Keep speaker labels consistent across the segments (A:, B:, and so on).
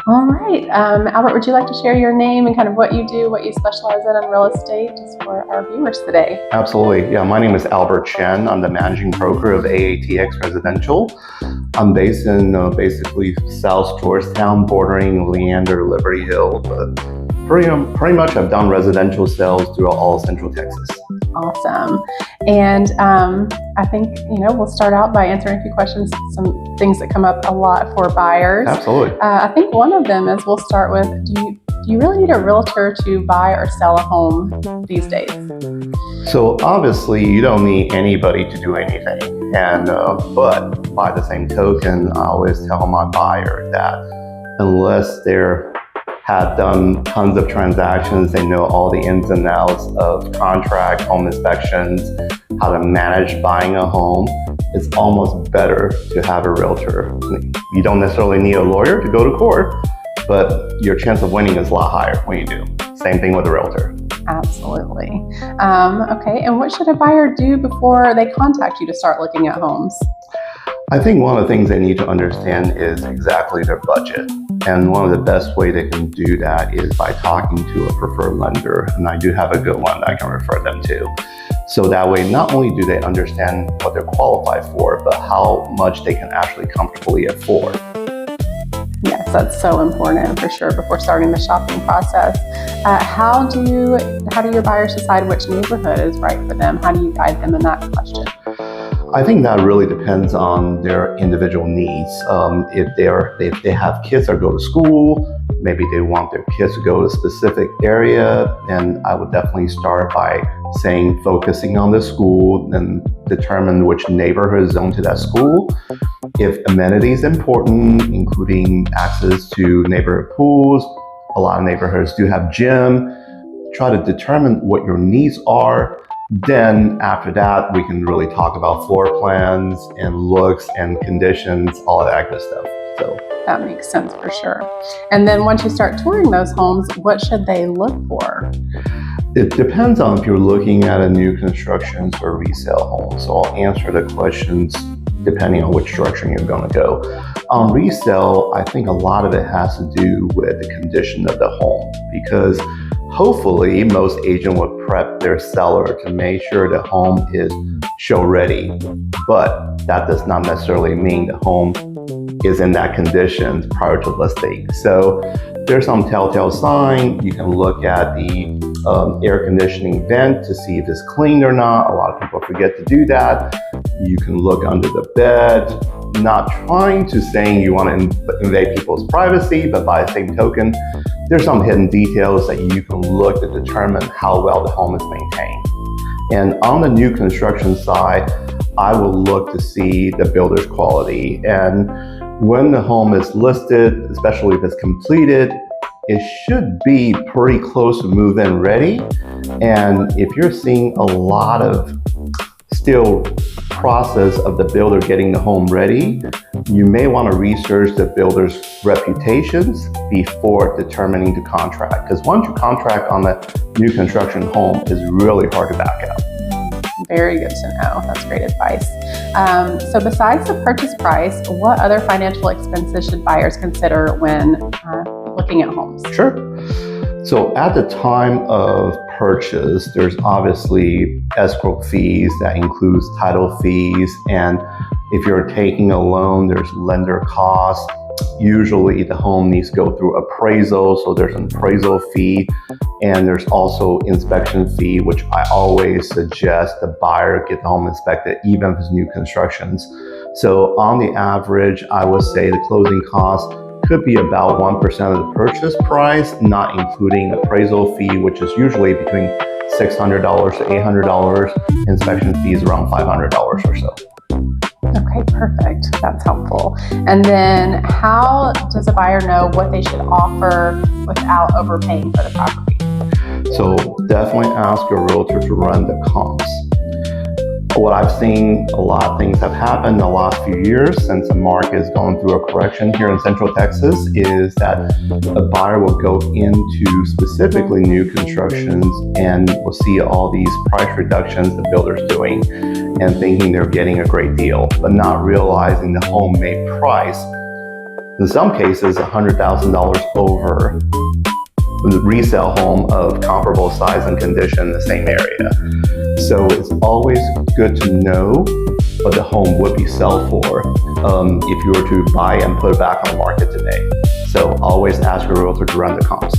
A: All right. Albert, would you like to share your name and kind of what you do, what you specialize in real estate, just for our viewers today?
B: Absolutely. Yeah, my name is Albert Chen. I'm the managing broker of AATX Residential. I'm based in basically South Georgetown, bordering Leander, Liberty Hill, but pretty much I've done residential sales throughout all Central Texas.
A: Awesome. And I think, we'll start out by answering a few questions, some things that come up a lot for buyers.
B: Absolutely.
A: I think one of them is we'll start with, do you really need a realtor to buy or sell a home these days?
B: So obviously you don't need anybody to do anything. And but by the same token, I always tell my buyer that unless they're have done tons of transactions, they know all the ins and outs of contract, home inspections, how to manage buying a home, it's almost better to have a realtor. You don't necessarily need a lawyer to go to court, but your chance of winning is a lot higher when you do. Same thing with a realtor.
A: Absolutely. Okay, and what should a buyer do before they contact you to start looking at homes?
B: I think one of the things they need to understand is exactly their budget. And one of the best way they can do that is by talking to a preferred lender. And I do have a good one that I can refer them to. So that way, not only do they understand what they're qualified for, but how much they can actually comfortably afford.
A: Yes, that's so important for sure before starting the shopping process. How do your buyers decide which neighborhood is right for them? How do you guide them in that question?
B: I think that really depends on their individual needs. If they have kids that go to school, maybe they want their kids to go to a specific area, and I would definitely start by saying focusing on the school and determine which neighborhood is zoned to that school. If amenities important, including access to neighborhood pools, a lot of neighborhoods do have gym, try to determine what your needs are. Then after that, we can really talk about floor plans and looks and conditions, all of that good stuff. So
A: that makes sense for sure. And then once you start touring those homes, what should they look for?
B: It depends on if you're looking at a new construction or resale home. So I'll answer the questions depending on which direction you're going to go. On resale, I think a lot of it has to do with the condition of the home, because hopefully most agents would prep their seller to make sure the home is show ready, but that does not necessarily mean the home is in that condition prior to listing. So there's some telltale sign. You can look at the air conditioning vent to see if it's cleaned or not. A lot of people forget to do that. You can look under the bed. Not trying to saying you want to invade people's privacy, but by the same token, there's some hidden details that you can look to determine how well the home is maintained. And on the new construction side, I will look to see the builder's quality. And when the home is listed, especially if it's completed, it should be pretty close to move-in ready. And if you're seeing a lot of still process of the builder getting the home ready, you may want to research the builder's reputations before determining the contract. Because once you contract on a new construction home, it's really hard to back out.
A: Very good to know. That's great advice. So besides the purchase price, what other financial expenses should buyers consider when looking at homes?
B: Sure. So at the time of purchase, there's obviously escrow fees that includes title fees. And if you're taking a loan, there's lender costs. Usually the home needs to go through appraisal. So there's an appraisal fee, and there's also inspection fee, which I always suggest the buyer get the home inspected, even if it's new constructions. So on the average, I would say the closing costs could be about 1% of the purchase price, not including appraisal fee, which is usually between $600 to $800. Inspection fees around $500 or so.
A: Okay, perfect. That's helpful. And then how does a buyer know what they should offer without overpaying for the property?
B: So definitely ask your realtor to run the comps. What I've seen, a lot of things have happened in the last few years since the market has gone through a correction here in Central Texas, is that a buyer will go into specifically new constructions and will see all these price reductions the builder's doing and thinking they're getting a great deal, but not realizing the home may price in some cases, $100,000 over the resale home of comparable size and condition in the same area. So it's always good to know what the home would be sold for if you were to buy and put it back on the market today. So always ask your realtor to run the comps.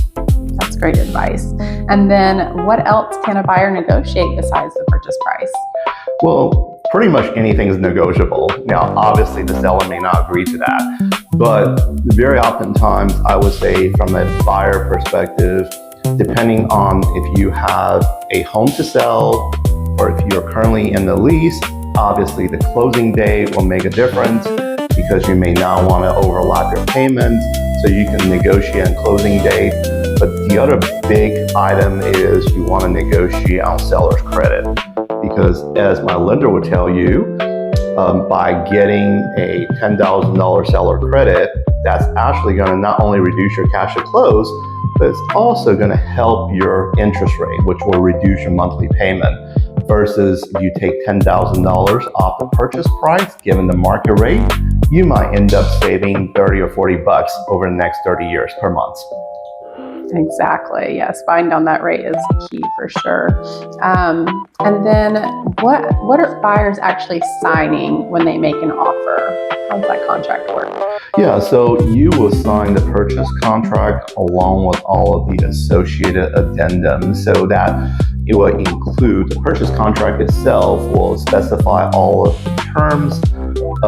A: That's great advice. And then what else can a buyer negotiate besides the purchase price?
B: Well, pretty much anything is negotiable. Now, obviously the seller may not agree to that, but very oftentimes I would say from a buyer perspective, depending on if you have a home to sell or if you're currently in the lease, obviously the closing date will make a difference because you may not want to overlap your payments, so you can negotiate on closing date. But the other big item is you want to negotiate on seller's credit, because as my lender would tell you, by getting a $10,000 seller credit, that's actually going to not only reduce your cash to close, but it's also going to help your interest rate, which will reduce your monthly payment. Versus if you take $10,000 off the purchase price, given the market rate, you might end up saving 30 or 40 bucks over the next 30 years per month.
A: Exactly. Yes, buying down that rate is key for sure. And then what are buyers actually signing when they make an offer? How does that contract work?
B: Yeah, so you will sign the purchase contract along with all of the associated addendums, so that it will include the purchase contract itself will specify all of the terms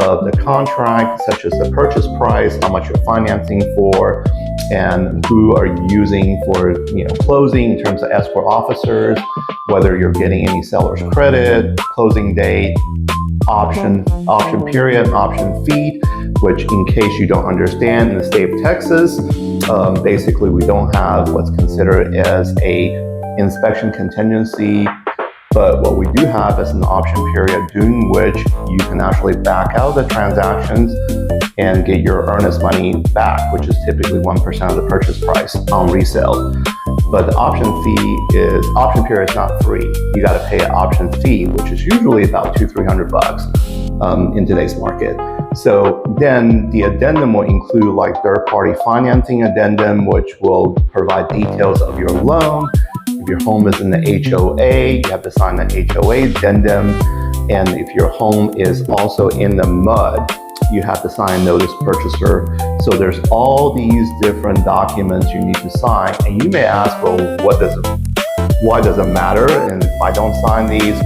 B: of the contract, such as the purchase price, how much you're financing for, and who are you using for closing in terms of escrow officers, whether you're getting any seller's credit, closing date, option period, option fee, which in case you don't understand, in the state of Texas, basically we don't have what's considered as a inspection contingency, but what we do have is an option period during which you can actually back out of the transactions and get your earnest money back, which is typically 1% of the purchase price on resale. But the option period is not free. You got to pay an option fee, which is usually about $200-300 bucks in today's market. So then the addendum will include like third-party financing addendum, which will provide details of your loan. If your home is in the HOA, you have to sign the HOA addendum. And if your home is also in the MUD, you have to sign notice purchaser. So there's all these different documents you need to sign. And you may ask, well, why does it matter? And if I don't sign these,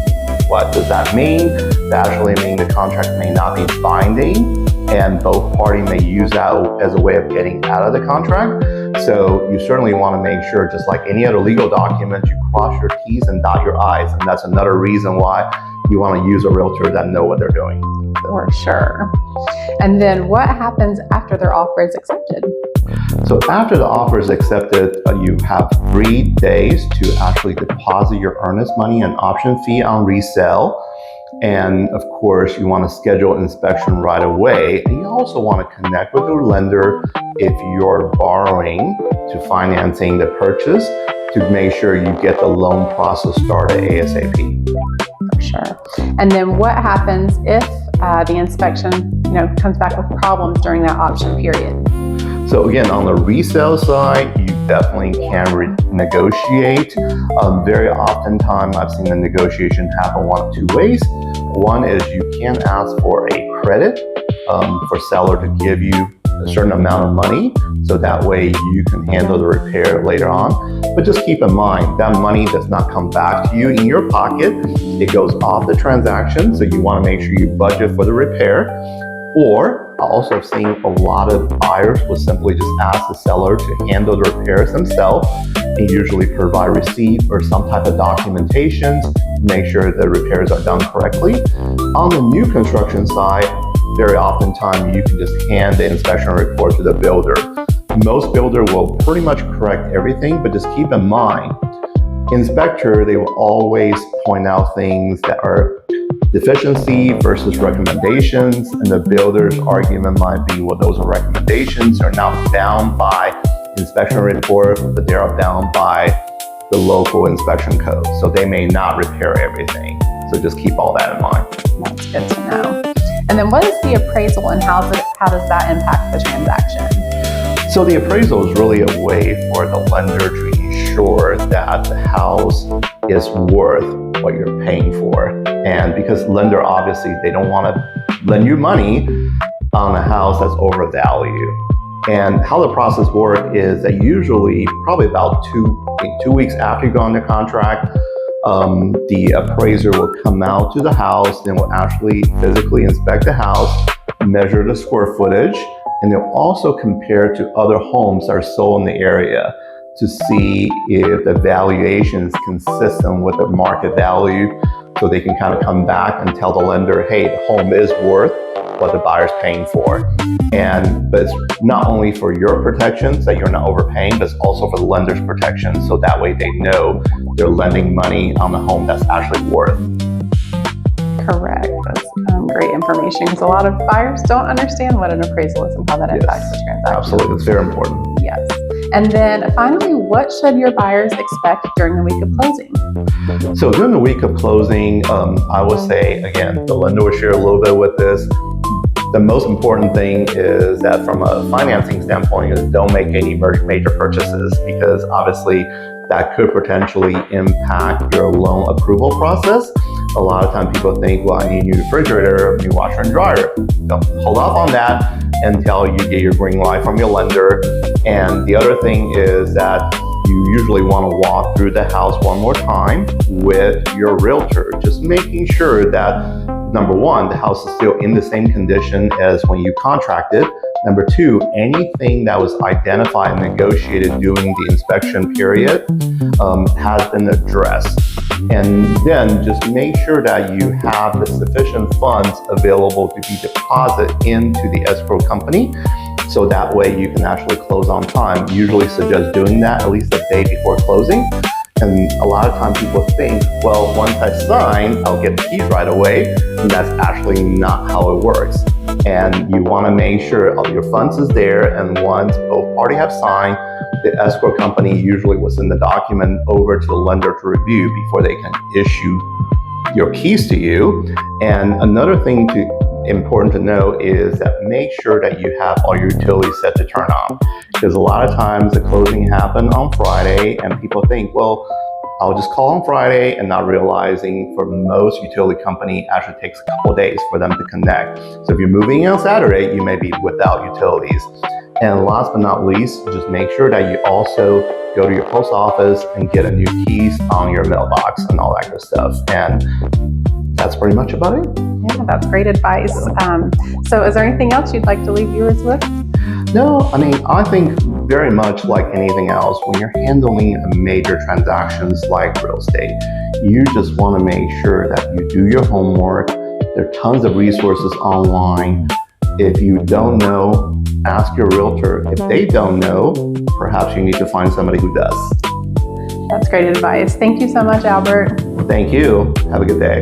B: what does that mean? That actually means the contract may not be binding, and both parties may use that as a way of getting out of the contract. So you certainly want to make sure, just like any other legal document, you cross your T's and dot your I's. And that's another reason why you want to use a realtor that know what they're doing.
A: For sure. And then what happens after their offer is accepted?
B: So after the offer is accepted, you have 3 days to actually deposit your earnest money and option fee on resale. And of course, you want to schedule inspection right away. And you also want to connect with your lender if you're borrowing to financing the purchase to make sure you get the loan process started ASAP.
A: For sure. And then what happens if the inspection comes back with problems during that option period?
B: So again, on the resale side, you definitely can negotiate. Very oftentimes, I've seen the negotiation happen one of 2 ways. One is you can ask for a credit for seller to give you a certain amount of money, so that way you can handle the repair later on. But just keep in mind, that money does not come back to you in your pocket. It goes off the transaction, so you want to make sure you budget for the repair. Or I also have seen a lot of buyers will simply just ask the seller to handle the repairs themselves and usually provide receipt or some type of documentation to make sure the repairs are done correctly. On the new construction side, very oftentimes you can just hand the inspection report to the builder. Most builder will pretty much correct everything, but just keep in mind, inspector, they will always point out things that are deficiency versus recommendations, and the builder's argument might be, well, those are recommendations, are not bound by inspection report, but they are bound by the local inspection code. So they may not repair everything. So just keep all that in mind.
A: That's good to know. And then what is the appraisal and how does that impact the transaction?
B: So the appraisal is really a way for the lender to ensure that the house is worth what you're paying for. And because lender, obviously, they don't want to lend you money on a house that's overvalued. And how the process works is that usually probably about 2 weeks after you go under contract, the appraiser will come out to the house and will actually physically inspect the house, measure the square footage, and they'll also compare to other homes that are sold in the area to see if the valuation is consistent with the market value, so they can kind of come back and tell the lender, hey, the home is worth what the buyer's paying for. But it's not only for your protections that you're not overpaying, but it's also for the lender's protection, so that way they know they're lending money on the home that's actually worth.
A: Correct. That's great information, because a lot of buyers don't understand what an appraisal is and how that impacts the transaction.
B: Absolutely, it's very important.
A: Yes. And then finally, what should your buyers expect during the week of closing?
B: So during the week of closing, I would say, again, the lender will share a little bit with this. The most important thing is that from a financing standpoint is don't make any major purchases, because obviously that could potentially impact your loan approval process. A lot of times people think, well, I need a new refrigerator, new washer and dryer. Don't hold off on that until you get your green light from your lender. And the other thing is that you usually want to walk through the house one more time with your realtor, just making sure that, number one, the house is still in the same condition as when you contracted. Number two, anything that was identified and negotiated during the inspection period has been addressed. And then just make sure that you have the sufficient funds available to be deposited into the escrow company, so that way you can actually close on time. Usually suggest doing that at least a day before closing. And a lot of times people think, well, once I sign, I'll get the keys right away. And that's actually not how it works. And you want to make sure all your funds is there. And once both parties have signed, the escrow company usually will send the document over to the lender to review before they can issue your keys to you. And another thing important to know is that make sure that you have all your utilities set to turn on, because a lot of times the closing happen on Friday and people think, well, I'll just call on Friday, and not realizing for most utility company actually takes a couple of days for them to connect. So if you're moving on Saturday, you may be without utilities. And last but not least, just make sure that you also go to your post office and get a new keys on your mailbox and all that good stuff. And that's pretty much about it.
A: Yeah, that's great advice. So is there anything else you'd like to leave viewers with?
B: No, I mean, I think very much like anything else, when you're handling major transactions like real estate, you just want to make sure that you do your homework. There are tons of resources online. If you don't know, ask your realtor. If they don't know, perhaps you need to find somebody who does.
A: That's great advice. Thank you so much, Albert.
B: Thank you. Have a good day.